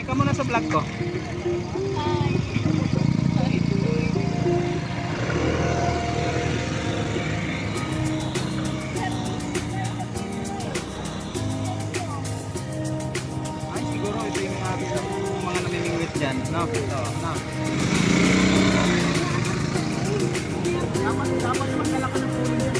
ka muna sa vlog ko. Ay, siguro ito yung mga namimingwit dyan. No? Ito, no? Dapat magdala ka ng puno dyan.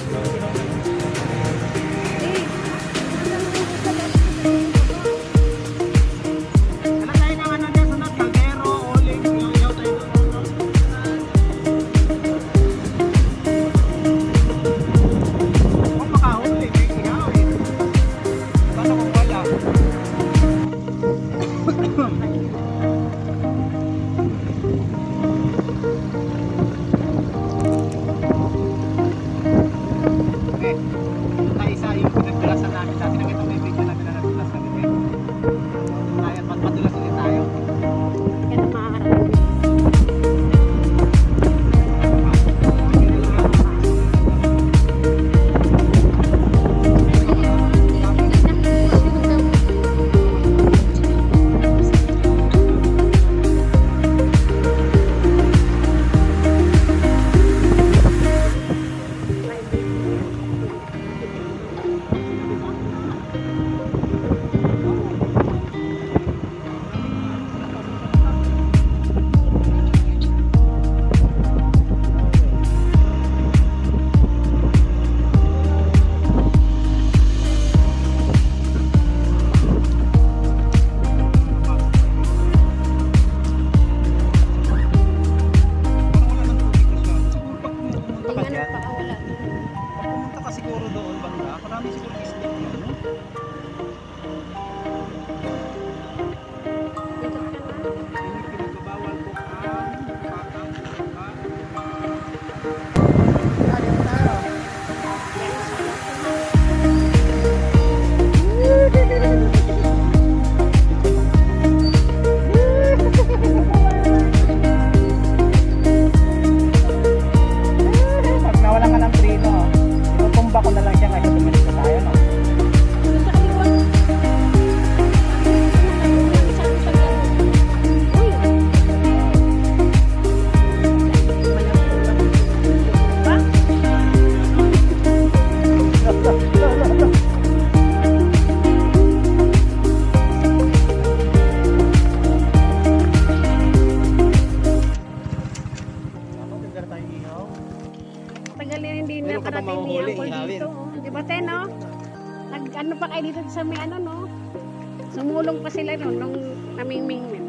Ano pa kayo dito sa may ano no? Sumulong pa sila no nung namimingwit.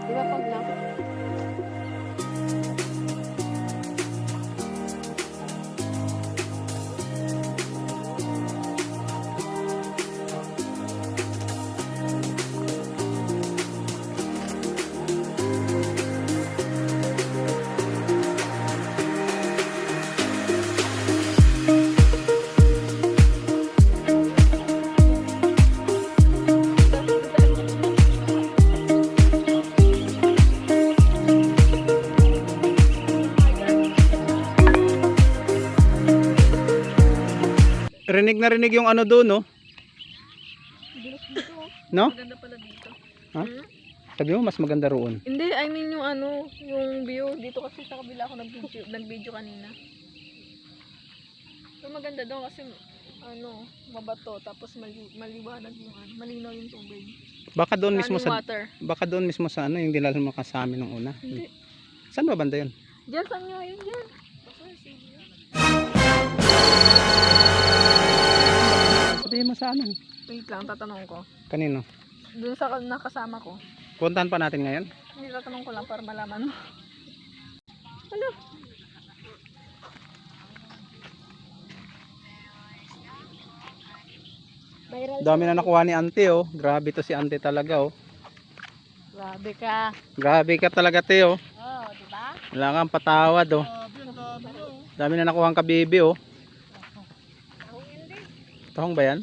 Di ba pag na? Rinig na rinig yung ano doon, no? No? Maganda pala dito. Ha? Sabi mo, mas maganda roon. Hindi, I mean yung ano, yung view. Dito kasi sa kabila ako nag-video kanina. So maganda doon kasi ano, mabato. Tapos maliwanag yung ano, malinaw yung tubig. Baka doon mismo sa water. Baka doon mismo sa ano, yung dinala mo ka sa amin nung una. Hindi. Saan ba banda yun? Diyan, saan nga yun dyan? Sabihin mo sa amin. Wait lang, tatanong ko. Kanino? Doon sa nakasama ko. Puntahan pa natin ngayon? Hindi, tatanong ko lang para malaman mo. Ano? Dami na nakuha ni Ante, oh. Grabe to si Ante talaga, oh. Grabe ka. Grabe ka talaga, te, oh. Oh, di ba? Wala kang patawad, oh. Dami na nakuha ang kabibi, oh. Tahong ba yan?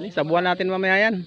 Sa buwan natin mamaya yan.